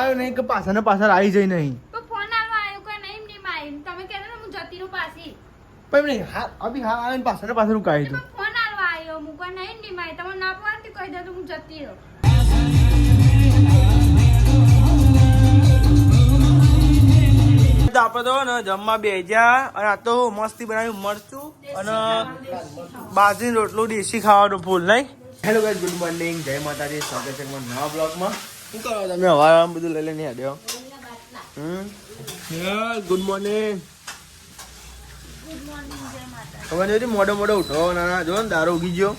આવ્યો નહીં કે પાછળ ને પાછળ આવી જઈ નહીં. તો ફોન આલવા આવ્યો કે નહીં ની માઈ તમે કહેતા ને હું જતી રહું પાછી. પણ નહીં હા અભી હા આવીને પાછળ ને પાછળ કાઢી તો દઉં. ફોન આલવા આવ્યો હું કોઈ નહીં ની માઈ તમે ના પાડતી કહી દે તો હું જતી રહું. આપણે તો ને જમવા બેસ્યા અને આ તો મસ્તી બનાવ્યું મરચું અને બાજરી રોટલું દેશી ખાવાનું ફૂલ નહીં. હેલો ગાઈસ ગુડ મોર્નિંગ જય માતાજી સ્વાગત છે તમારા નવા બ્લોગમાં. શું કરો તમે હવા બધું લઈ લઈને આવ્યો? Good morning. ખબર નથી મોડો મોડો ઉઠો ના જો ને દારૂ ઉગી ગયો.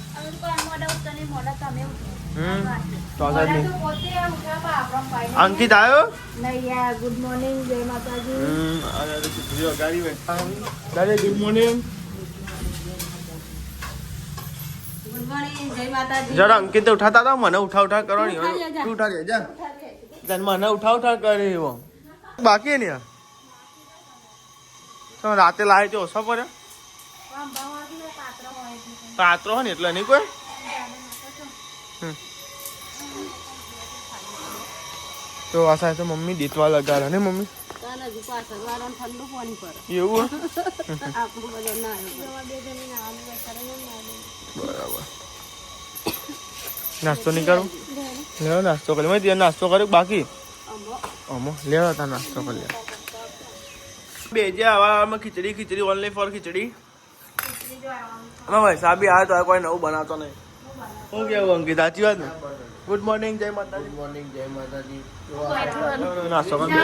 અંકિત આવ્યો ગુડ મોર્નિંગ જય માતાજી. Good morning. જરા અંકિત ઉઠાતા હતા મને ઉઠા ઉઠા કરવાની. તું ઉઠા દે જા મને ઉઠા ઉઠા કરે એવો બાકી ને તો રાતે લાવે તો ઓછા પડે પાત્રો હોય ને એટલે નહીં કોઈ. તો આ સાથે મમ્મી દીતવા લગાડે ને મમ્મી એવું બરાબર. નાસ્તો નહીં કરું લેવા નાસ્તો કરી મેં નાસ્તો કર્યો બાકી અમો લેવા તા નાસ્તો કરી લે બે જે આવા ખીચડી ખીચડી ઓનલી ફોર ખીચડી ભાઈ સાબી આવે તો કોઈ નવું બનાવતો નહીં. શું કેવું અંકિત સાચી વાત ને? ગુડ મોર્નિંગ જય માતાજી. ગુડ મોર્નિંગ જય માતાજી. નાસ્તો કરી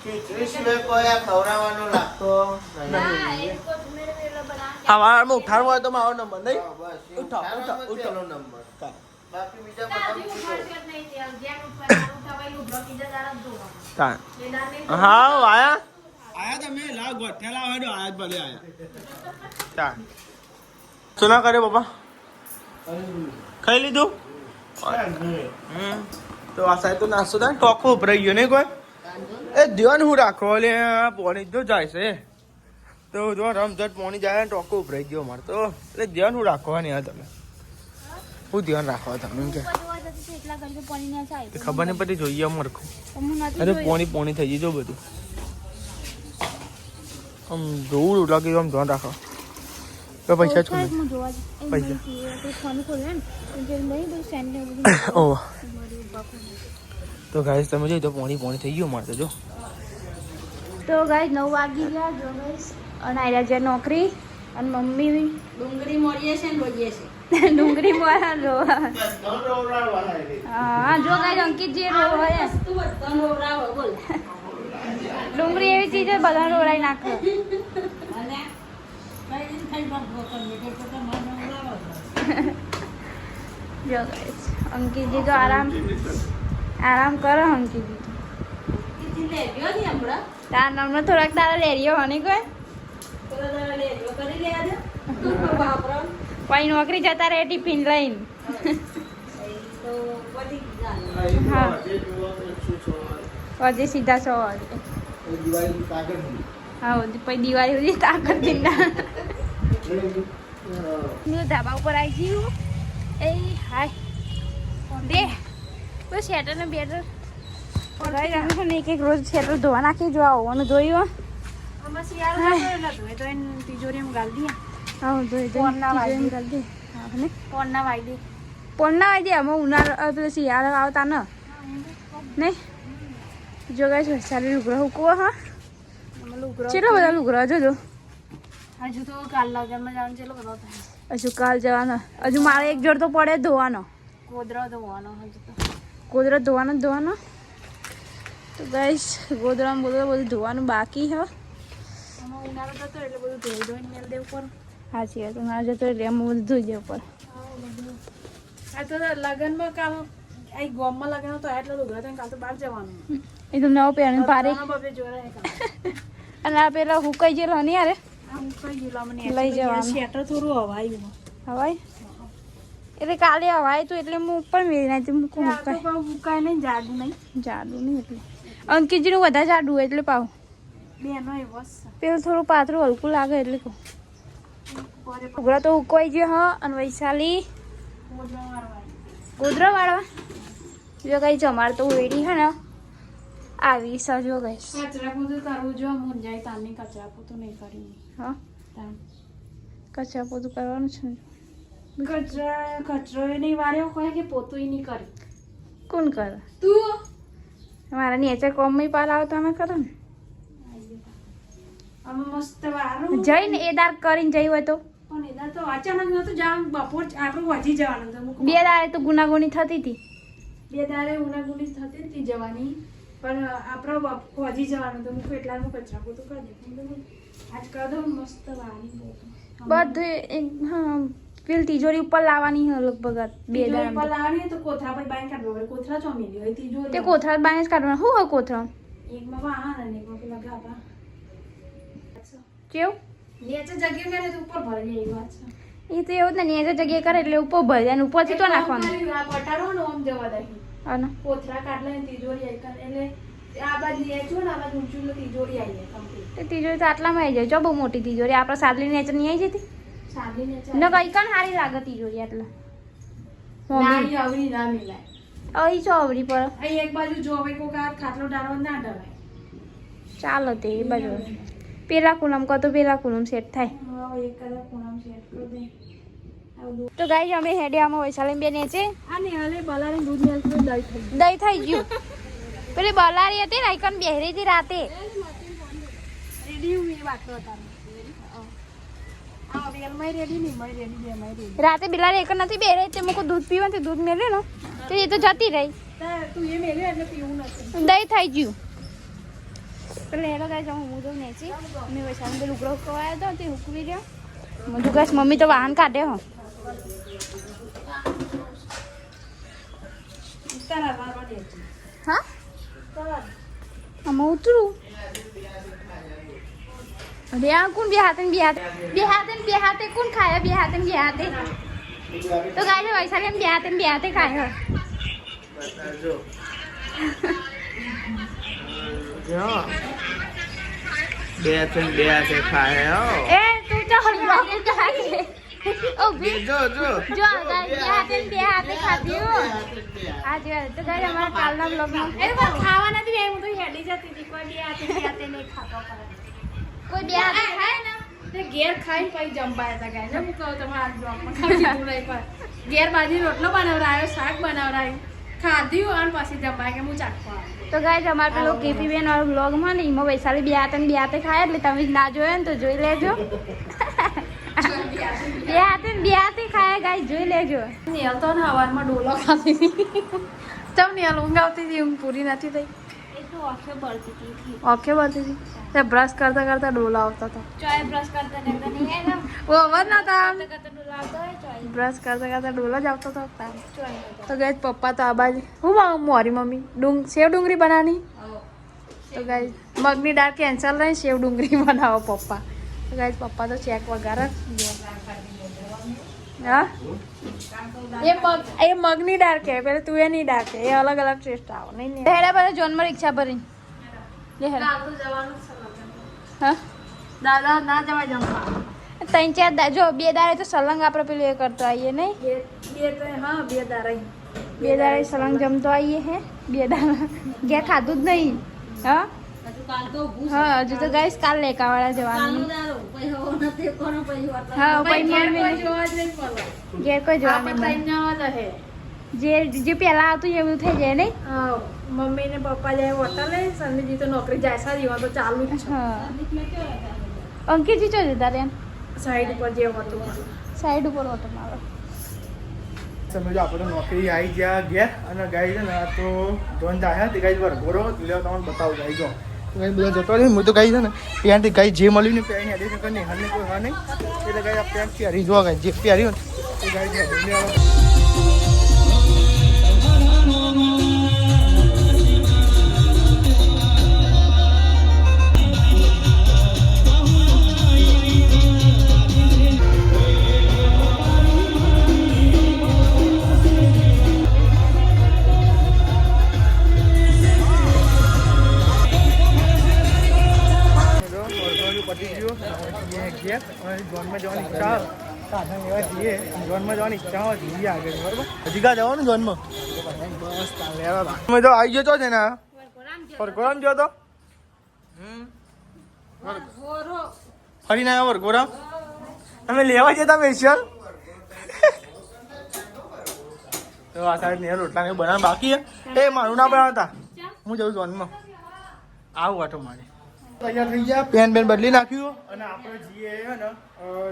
ખીચડી સિવાય કોઈ આ ખવડાવવાનો લાગતો સવારમાં ઉઠાડવો હોય તો મારો નંબર નહીં ઉઠાવ નંબર બાકી બીજા હા આયા તમે લાવ ગોઠેલા હોય આયા જ ભલે આયા. શું ના કરે પપ્પા ખાઈ લીધું? તો આ સાહેબ તો નાસ્તો થાય ટોકો ઉભરાઈ ગયો નહીં કોઈ એ ધ્યાન હું રાખો એટલે પોણી જો જાય છે તો જો રમઝટ પોણી જાય ને ટોકો ઉભરાઈ ગયો અમારે તો એટલે ધ્યાન હું રાખવાની યાર તમે હું ધ્યાન રાખવા તમે કે ખબર નહીં પડી જોઈએ મરખું અરે પોણી થઈ ગઈ જો બધું આમ જોવું લાગે આમ ધ્યાન રાખો તો પૈસા છો પૈસા ઓહ તો ગાઈસ તમે જોઈ તો પોણી થઈ ગયું મારે તો જો. તો ગાઈસ 9 વાગી ગયા જો ગાઈસ અને આયા છે નોકરી અને મમ્મી ડુંગળી મોરીએ છે ને રોજીએ છે ડુંગળી મોરા રોવા હા જો ગાઈસ અંકિત જે રોવા હે તું બધો રોવરાવો બોલ ડુંગળી એવી ચીજ છે બધા રોવરાઈ નાખે અને કઈ થઈ બગો કરે તો જો ગાઈસ અંકિત જી તો આરામ કરો અંકિત જી લે ગયો ની હમણા તાર નામનો થોડાક તારા લેરિયો હની કોઈ તારા લેરિયો કરી લે આજે બાપરો કોઈ નોકરી જતા રહે ટિફિન લઈને તો વધી જાય હા પછી સીધા 100 વાગે દિવાળી તાકત હા પછી દિવાળી સુધી તાકત દીના હું ધાબા ઉપર આવી ગયું એ હાય દે તો શેટર ને બેટર એક રોજ શેટર ધોવા નાખી જો આવવાનું જોયું તિજોરી ગાલ દે અમે ઉનાળા પેલો શિયાળો આવતા ને નહીં જો ગાય સારી લુગડા હુકવો હા કેટલો બધા લુગડા જોજો હજુ તો કાલ લગનમાં જવાનું કેટલો બધો થાય હજુ કાલ જવાનો હજુ મારે એક જોડ તો પડે ધોવાનો ગોદરા ધોવાનો તો ગાઈસ ગોદરામાં બધું ધોવાનું બાકી હે ઉનાળો જતો એટલે બધું ધોઈને મેલ દેવું પર સાચી વાત ઉનાળો જતો એટલે એમાં બધું ધોઈ દેવું પર આ તો લગનમાં કામ આ ગોમમાં લગન તો એટલો લુગડા તો કાલ તો બહાર જવાનું એ તો નવો પહેરીને પારે અને આ પેલા હુકાઈ ગયેલો નહીં યાર લઈ જવાનું શેટર થોડું હવાય એટલે કાલે હવાય તો એટલે હું ઉપર મેળી નાખી મૂકું મુકાય નહીં જાડું નહીં એટલે અંકિતજીનું વધારે જાડું એટલે પાવ પેલું થોડું પાતળું હલકું લાગે એટલે કહું ઉઘરા તો ઉકવાઈ ગયો હા અને વૈશાલી ગોદરા વાળવા જો કઈ અમારે તો વેડી હે ને આવી સજો ગઈ કચરા પોતું કરવું જો મુંજાઈ તાની કચરા પોતું નહીં કર્યું હા તાન કચરા પોતું કરવાનું છે ને કચરો એ નહીં વાળ્યો કોઈ કે પોતું નહીં કરી કોણ કરે તું મારા નીચે કોમમાં પાલ આવતા અમે કરો ને અમે મસ્ત વારું જઈને એ દાર કરીને જઈ હોય તો પણ એના તો અચાનક નતું જામ બપોર આપણું વધી જવાનું તો બે દાડે તો ગુનાગુની થતી હતી બે દાડે ઉનાગુની થતી હતી જવાની પણ આપણો વધી જવાનું તો હું એટલામાં કચરા પોતું કરી દે આજ કર દો મસ્ત વારી બધું હા પેલી તિજોરી ઉપર લાવવાની હે લગભગ બે દાડા પર લાવવાની તો કોથળા પર બાંધી કાઢવા પડે કોથળા ચોમેલી હોય તિજોરી તે કોથળા બાંધે જ કાઢવાના શું હોય કોથળા એકમાં વાહન અને એકમાં પેલા ગાભા કેવું નીચે જગ્યા કરે તો ઉપર ભરી જાય એ વાત છે એ તો એવું જ ને નીચે જગ્યાએ કરે એટલે ઉપર ભરી જાય અને ઉપરથી તો નાખવાનું આ પટારો ને ઓમ જવા દે અને કોથળા કાઢલા ને તિજોરી આવી એટલે આ બાજુ નીચું ને આ બાજુ ઊંચું ને તિજોરી આવી જાય કમ્પ્લીટ તે તિજોરી તો આટલામાં આવી જાય જો બહુ મોટી તિજોરી આપણે સાદલી નેચર નહીં આવી જતી સાદી ને ન કઈ કણ સારી લાગે તિજોરી આટલા ના ઈ આવડી ના મિલાય અહીં છો અવરી પર અહીં એક બાજુ જોવે કોક આ ખાટલો ડાળવા ના ડરાય ચાલો તે એ બાજુ પેલા કુલમ કહો તો પેલા કુલમ સેટ થાય હા એક કલાક કોણામ સેટ કરી દે તો ગાઈ અમે હેડિયામાં વૈશાલી બેન છે આ ને હલે બલાને દૂધ મેલ તો દઈ થઈ દહીં થઈ ગયું પેલી બલારી હતી ને આઈકન બેહરી હતી રાતે રેડી હું એ વાતો હતા આ વેલ માં રેડી નહીં મય રેડી બે મય રેડી રાતે બિલારી એક નથી બેહરી તે મુકો દૂધ પીવાનું દૂધ મેલ્યું ને તો એ તો જતી રહી તું એ મેલે એટલે પીવું નથી દહીં થઈ ગયું એટલે હેલો ગાઈ જાઉં હું તો નેચી મેં વૈશાલી બે લુગડો ખવાયો હતો તે હુકવી રહ્યો મજુ ગાઈસ મમ્મી તો વાહન કાઢે હો તારા વારવા દે હા તારા આમાં ઉતરું અરે આ કોણ બે હાથે કોણ ખાય બે હાથે તો ગાય વૈશાલી બે હાથે ખાય જો બે હાથે ખાય હો એ તું ચાલ ઓ બે જો ગાય બે હાથે ખાધી હો આ જો તો ગાય અમારા કાલના બ્લોગમાં એ તો ખાવા નથી બે હું તો હેડી જતી હતી કોઈ બે હાથે નહીં ખાતો કરે કોઈ બે હાથે ખાય ને તે ઘેર ખાઈને પછી જમવાયા હતા ગાય હું કહું તમારા બ્લોગમાં ખાઈ દીધું નહીં પણ ઘેર બાજરી રોટલો બનાવરાયો શાક બનાવરાયું ખાધ્યું અને પછી જમવા કે હું ચાખવા તો ગાય અમારા પેલો કેપી બેન વાળો બ્લોગમાં ને એમાં વૈશાલી બે હાથે ખાય એટલે તમે ના જોયો ને તો જોઈ લેજો બે હાથે ખાય ગાય જોઈ લેજો નેલ તો ને હવારમાં ડોલો ખાતી હતી ચમ નેલ ઊંઘ આવતી હતી ઊંઘ પૂરી નથી થઈ એ તો ઓખે બળતી હતી ઓકે બનતી હતી તે બ્રશ કરતા કરતા ડોલા આવતા હતા ચોય બ્રશ કરતા નહીં એના ઓ અવાજ ના હતા કરતા ડોલા આવતો હોય ચોય બ્રશ કરતા કરતા ડોલા જ આવતા હતા ચોય તો ગઈ પપ્પા તો આ બાજુ હું મોરી મમ્મી સેવ ડુંગળી બનાવની તો ગઈ મગની દાળ કેન્સલ રહી સેવ ડુંગળી બનાવો પપ્પા તો ગઈ પપ્પા તો ચેક વગર હા એ મગની દાળ કે પેલા તું એની દાળ કે એ અલગ અલગ ટેસ્ટ આવે નહીં હેડા બધા જોનમાં રિક્ષા ભરી લે હેડા હા દાદા ના જવા જમવા ત્રણ ચાર જો બે દાડે તો સલંગ આપણે પેલું એ કરતો આવીએ નહીં બે દારા બે દાડે સલંગ જમતો આવીએ હે બે દાડા ઘેર ખાધું જ નહીં હા હા હજુ તો ગાઈસ કાલ લેકાવાળા જવાનું હા પછી ઘેર કોઈ જવાનું જે પેલા હતું એવું થઈ જાય નહીં મમ્મી ને પપ્પા જાય હોટલે સંદીપજી તો નોકરી જાય સારી તો ચાલુ જ છે હા અંકિતજી ચો જતા રે સાઈડ પર જે હતું સાઈડ ઉપર ઓટો મારો સમજો આપણે નોકરી આવી ગયા ઘેર અને ગાઈ છે ને તો ધોન જાય તે ગાઈ વરઘોડો લ્યો તમને બતાવું ગાઈ જો ગાઈ બધા જતો રહી હું તો ગાઈ છે ને ત્યાંથી ગાઈ જે મળ્યું ને પહેરીને હેડી શકે નહીં હાલને કોઈ હા નહીં એટલે ગાઈ આ પેન્ટ પહેરી જોવા ગાઈ જે પહેરી હોય એ ગાઈ જોનમાં જવાની ઈચ્છા સાધન એવા જઈએ જોનમાં જવાની ઈચ્છા હોય જઈએ આગળ બરાબર હજી ક્યાં જવાનું જોનમાં બસ તાલે તમે તો આવી ગયો છો છે ને પરગોરામ જો તો ફરીને આવ્યો પરગોરામ તમે લેવા જતા સ્પેશિયલ તો આ સાઈડ ને રોટલા ને બનાવ બાકી એ મારું ના બનાવતા હું જઉં જોનમાં આવું વાટો મારે તૈયાર થઈ ગયા પેન બદલી નાખ્યું અને આપણે જઈએ હે ને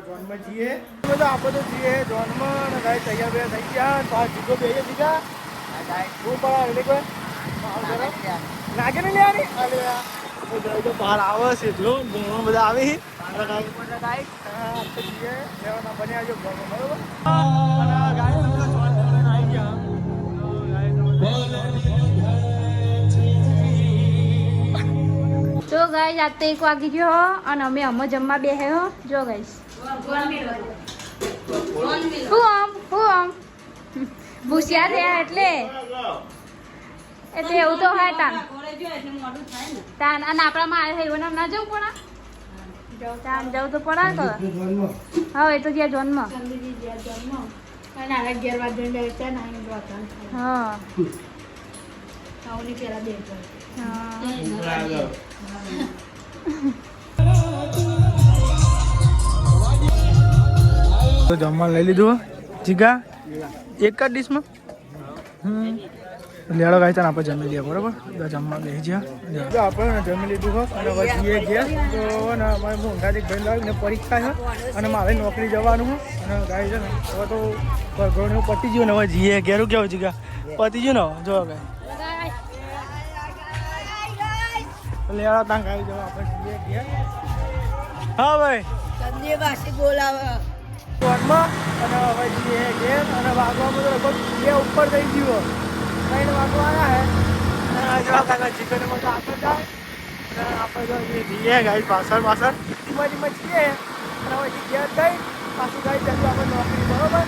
જોનમાં જઈએ તો આપણે તો જઈએ જોનમાં અને ગાય તૈયાર બે થઈ ગયા પાછ જીગો બે દીધા શું પડા એટલે કોઈ લાગે ને લે અરે તો બહાર આવે છે એટલો ઘણો બધા આવે જો ગાઈસ આજ તો 1 વાગી ગયો અને અમે જમવા બેહ્યો જો ગાઈસ હું આમ ભૂસ્યા થયા એટલે એવું તો હોય તાન અને આપણામાં આવે એવું ના જવું પડે તાન જવું તો પડે તો હા એ તો જ્યાં જન્મ હા તો જમવા લઈ લીધું જીગા એક જ ડીશમાં લેડો ગાય તને આપણે જમી લઈએ બરોબર જમવા બેસી ગયા આપણે જમી લીધું હોય અને હવે જઈએ ગયા તો ને અમારે મોંઘાથી ભાઈ લાવીને પરીક્ષા છે અને મારે નોકરી જવાનું હોય અને ગાય છે ને હવે તો ઘરનું પતી ગયું ને હવે જઈએ ઘેરું કેવું જીગા પતી ગયું ને જો ગાય લેડો ત્યાં ગાય જવા આપણે જઈએ ગયા હા ભાઈ તમને પાછી બોલાવે અને હવે જઈએ ઘેર અને વાગવામાં તો લગભગ 2 ઉપર થઈ ગયું 3 વાગવાના હે અને જો કાકા ચિકન માં આગળ જાય અને આપણે જો જઈએ ગાય પાછળ ધીમે જઈએ અને હવે ઘેર જઈ પાછું ગાય જતું આપણે નોકરી બરોબર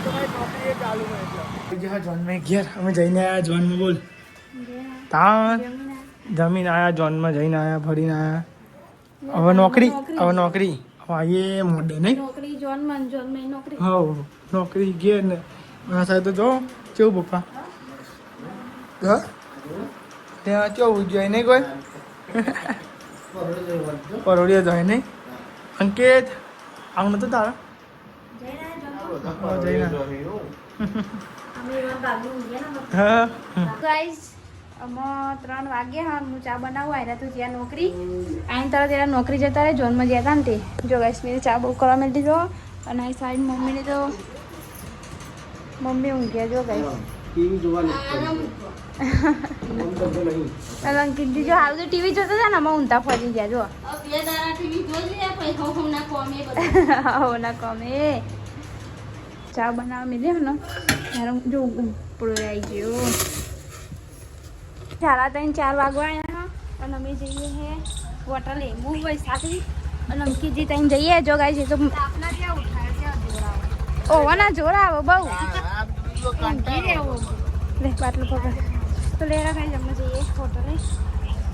તો ભાઈ નોકરી એ ચાલુ હોય એટલે બીજા જોનમાં ઘેર અમે જઈને આવ્યા જોનમાં બોલ ત્યાં જમીન આવ્યા જોનમાં જઈને આવ્યા ફરીને આવ્યા હવે નોકરી હવે એ મોડે નહીં હા નોકરી ઘેર ને આ સાહેબ તો જો કેવું પપ્પા હા ત્યાં કેવું જોઈએ નહીં કોઈ પરોડિયા જાય નહીં અંકિત આવું નતું તારા જઈને હા ગાઈસ અમે 3 વાગ્યા હા હું ચા બનાવવા આવ્યા તું જ્યાં નોકરી આઈને તરત એના નોકરી જતા રહે જોનમાં ગયા હતા ને તે જો ગાઈસ મેં ચા બહુ કરવા માંડી દીધો અને આ સાઈડ મમ્મીને તો મમ્મી ઊંઘ્યા જો ગાઈસ ટીવી જોવાની અંકિત જો હાલ તો ટીવી જોતા હતા ને અમે ઊંધા ફરી ગયા જો ના કોમે ચા બનાવવા મીધે ને જો ઉપડો આવી ગયો 4:30 વાગવા આવ્યા અને અમે જઈએ હે હોટલે હું ભાઈ સાથે અને અંકિતજી ત્યાં જઈએ જો ગાય છે તો ઓવાના જોર આવે બહુ લે બાટલું પકડ તો લેરા ખાઈ જમવા જઈએ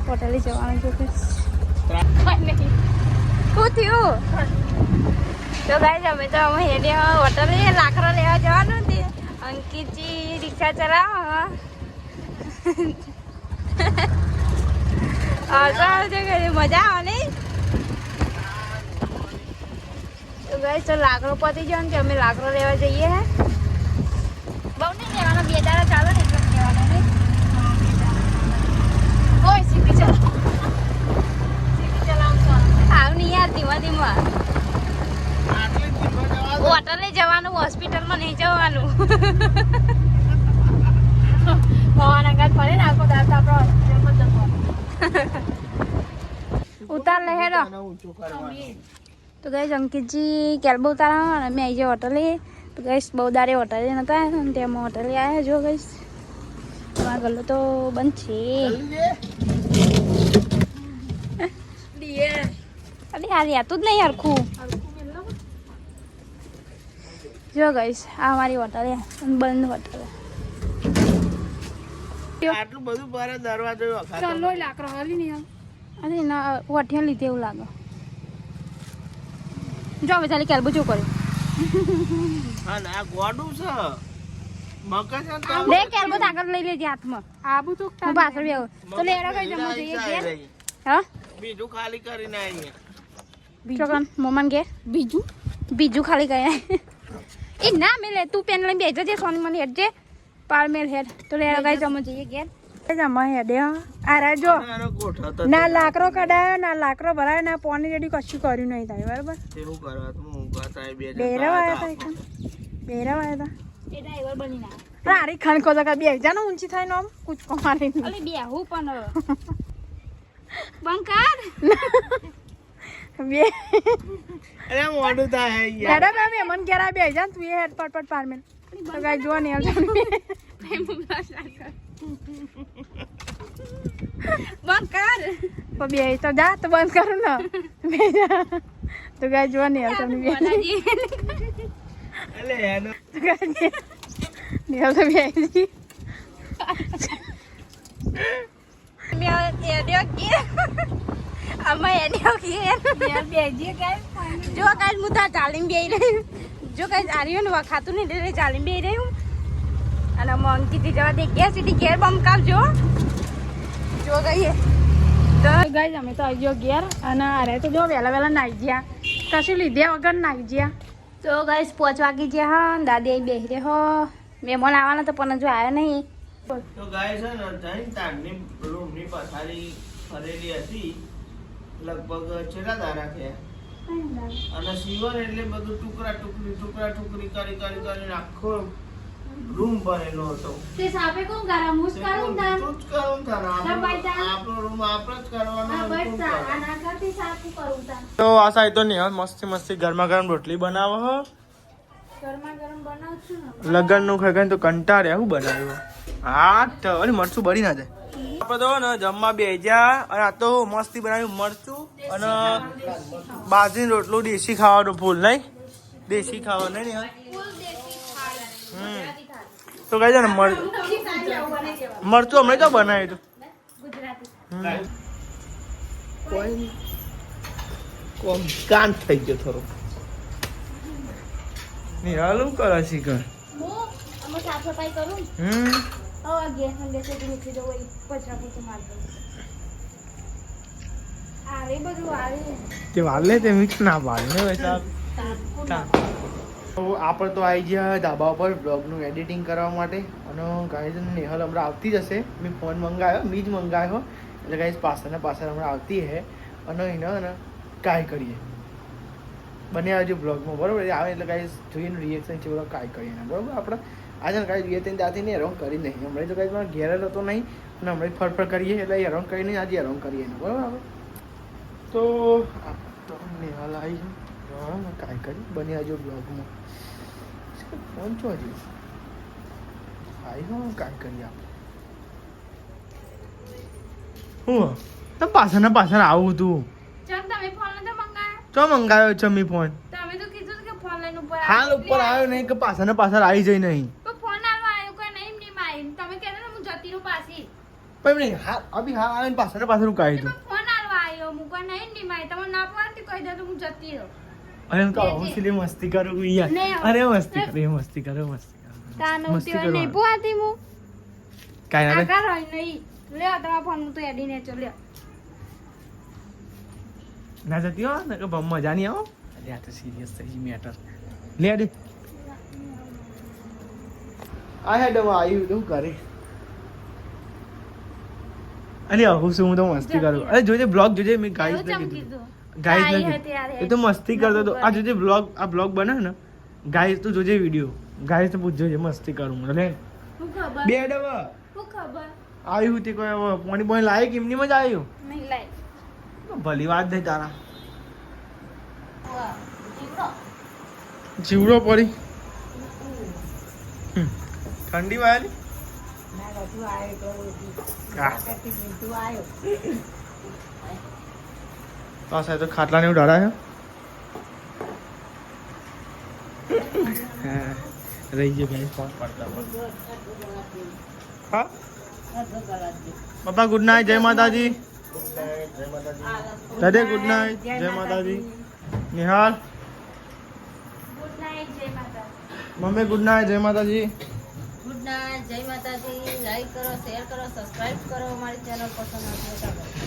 હોટલે જવાનું જો શું થયું તો ગાય અમે તો અમે હેડે હોટલે લાકડો લેવા જવાનું હતું અંકિતજી રિક્ષા ચલાવો મજા આવે નહીં તો ગાઈસ તો લાકડો પતી ગયો ને કે અમે લાકડો લેવા જઈએ હે બહુ નહીં લેવાનો 2 દાડા ચાલે ને એટલે લેવાનો નહીં ઓય સીધી ચલાવતો આવ નહીં યાર ધીમા હોટલે જવાનું હોસ્પિટલમાં નહીં જવાનું ભવાના ગાત પડે ને આખો દાંત આપણો હોસ્પિટલમાં જતો ઉતાર લે હેડો તો ગાઈસ અંકિતજી કેલ્બો ઉતારા અને મેં આવી જાય હોટલે તો ગાઈસ બહુ દારે હોટલે નતા આવ્યા ને તેમાં હોટલે આવ્યા જો ગાઈસ તમારા ગલ્લો તો બંધ છે અરે યાર યાતું જ નહીં હરખું જો ગાઈસ આ અમારી હોટલે બંધ હોટલે આટલું બધું બારે દરવાજો ચાલો લાકડો હાલી નહીં અરે ના વઠિયા લીધે એવું લાગે જો હવે ચાલી કેલ્બો જો કર્યો હા ના ગોડું છે લે કેલ્બો આગળ લઈ લેજે હાથમાં આબુ તો હું પાછળ બેહું તો લેડો કઈ જમવા જઈએ ઘેર હા બીજું ખાલી કરીને આવીએ ચોકન મોમન કે બીજું ખાલી કઈ એ ના મેલે તું પેન લઈને બેસજો જે સોની મને હેડ જે પાર મેલ હેડ તો લેડો કઈ જમવા જઈએ ઘેર જમવા હેડે આ રાજો ના લાકડો કઢાયો ના લાકડો ભરાયો ના પોની રેડી કશું કર્યું નહીં તારે બરાબર એવું કરવા તો હું ગાતા બે બેરા વાયા હતા એકદમ બેરા વાયા હતા એ ડ્રાઈવર બની ના રારી ખાન કો જગા બે જાનો ઊંચી થાય નો કૂચકો મારી અલે બેહું પણ બંકાર બે અરે મોડું થાય યાર હેડા બે મન કેરા બે જાન તું એ હેડ પટ પાર મેલ તો ગાય જો ને બંકાર તો બે તો જા તો બંધ કરું ને બે જા તો ગાય જો ને તમને બે અલે એનો તો ગાય ને તો બે જી મે એડ્યો કે અમાય એડ્યો કે યાર બેજી ગાય જો ગાય મુતા ચાલીમ બેઈ રહી જો ગાય આર્યો ને વખાતું ને એટલે ચાલીમ બેઈ રહ્યું અને મંકી જવા દે ગયા સીધી ઘેર બમ કાપજો જો ગઈએ તો ગાય અમે તો આવી ગયો ઘેર અને અરે તો જો વહેલા નાઈ ગયા કશું લીધ્યા વગર નાઈ ગયા તો ગાઈસ 5 વાગી ગયા હા દાદી અહીં બેહી રહે હો મહેમાન આવવાના તો પણ હજુ આવ્યા નહીં તો ગાય છે ને જૈન તારની રૂમની પથારી ફરેલી હતી લગભગ છેલ્લા દાડા કે અને સીવર એટલે બધું ટુકડા ટુકડી કરી આખો રૂમ ભરેલો હતો તે સાપે કોણ કરા મુસ કરું તા તું જ કરું તારા આપણો રૂમ આપણે જ કરવાનો હા બસ આના કરતી સાપુ કરું તા તો આ સાઈડ તો નહીં મસ્તી ગરમા ગરમ રોટલી બનાવો હો ગરમા ગરમ બનાવ છું ને લગન નું ખાઈ તો કંટાળ્યા હું બનાવ્યું હા તો અરે મરચું બળી ના જાય આપણે તો ને જમવા બેજા અને આ તો મસ્તી બનાવ્યું મરચું અને બાજરી રોટલું દેશી ખાવાનું ફૂલ નહીં દેશી ખાવાનું નહીં તો કઈ જાય ને મરચું હમણાં તો બનાવ્યું હતું કોઈ કાન થઈ ગયો થોડો નિરાલું કરે શીખર અમે સાફ સફાઈ કરું ગેસ ને બેસે તો નીકળી જવું એ કચરા પોતું માર દઉં આરે બધું આરે તે વાલે તે મિક્સ ના પાડે ને વૈસા તો આપણે તો આવી ગયા ધાબા ઉપર બ્લોગનું એડિટિંગ કરવા માટે અને ગાઈઝ નેહલ હમણાં આવતી જ હશે મેં ફોન મંગાવ્યો મી જ મંગાવ્યો એટલે ગાઈઝ પાછળ હમણાં આવતી હે અને એને કાંઈ કરીએ બને આવજો બ્લોગમાં બરાબર આવે એટલે ગાઈઝ જોઈને રિએક્શન છે બધા કાંઈ કરીએ ને બરાબર આપણે આજે ને કાંઈ જોઈએ ત્યાંથી ને હેરાન કરી નહીં હમણાં તો ગાઈઝ મારા ઘેર જ હતો નહીં અને હમણાં ફરફર કરીએ એટલે હેરાન કરીને આજે હેરાન કરીએ ને બરાબર આપણે તો નેહલ આવી છે કાંઈ કરી બની આવજો બ્લોગમાં પહોંચો હજી આવી હો કાંઈ કરી આપણે હું તો પાછળ આવું તું ચમ તમે ફોન નતો મંગાયો ચો મંગાવ્યો છે મી ફોન તમે તો કીધું કે ફોન લઈને ઉપર હાલ ઉપર આવ્યો નહીં કે પાછળ આવી જઈ નહીં તો ફોન આલવા આવ્યો કે નહીં ની માઈ તમે કહેતા ને હું જતી રહું પાછી પણ નહીં હાલ અભી હાલ આવીને પાછળ ઉકાઈ તું ફોન આલવા આવ્યો મુકા નહીં ની માઈ તમે ના પાડતી કહી દે તો હું જતી રહું અરે હું તો હોસલી મસ્તી કરું યાર અરે મસ્તી કરો તાનો ઉતી નહીં પોતી હું કાઈ ના આકાર હોય નહીં લે તમારા ફોન તો એડીને ચો લે ના જતી હો ને કે મજા નહીં આવો અરે આ તો સિરિયસ થઈ મેટર લે અડી આ હેડ આવ્યું તું કરે અરે હું શું હું તો મસ્તી કરું અરે જોજે બ્લોગ જોજે મેં ગાઈસ ને કીધું ગાઈસ ને એ તો મસ્તી કરતો તો આ જોજે બ્લોગ બને ને ગાઈસ તો જોજે વિડિયો ગાઈસ ને પૂછજો જે મસ્તી કરું મને લે હું ખબર બે ડવા હું ખબર આવ્યું તે કોઈ પાણી પાણી લાયક એમની મજા આવ્યું નહીં લાય ભલી વાત નહીં તારા જીવડો પડી ઠંડી વાળી તો સાહેબ તો ખાટલા ને ઉડાડા છે રહી ગયો ભાઈ ફોન પડતા હા પપ્પા ગુડ નાઇટ જય માતાજી દાદા ગુડ નાઇટ જય માતાજી નિહાલ ગુડ નાઈટ જય માતા મમ્મી ગુડ નાઇટ જય માતાજી ગુડ ગુડ નાઇટ, જય માતાજી. લાઈક કરો, શેર કરો, સબસ્ક્રાઇબ કરો, મારી ચેનલ પસંદ આવશે તો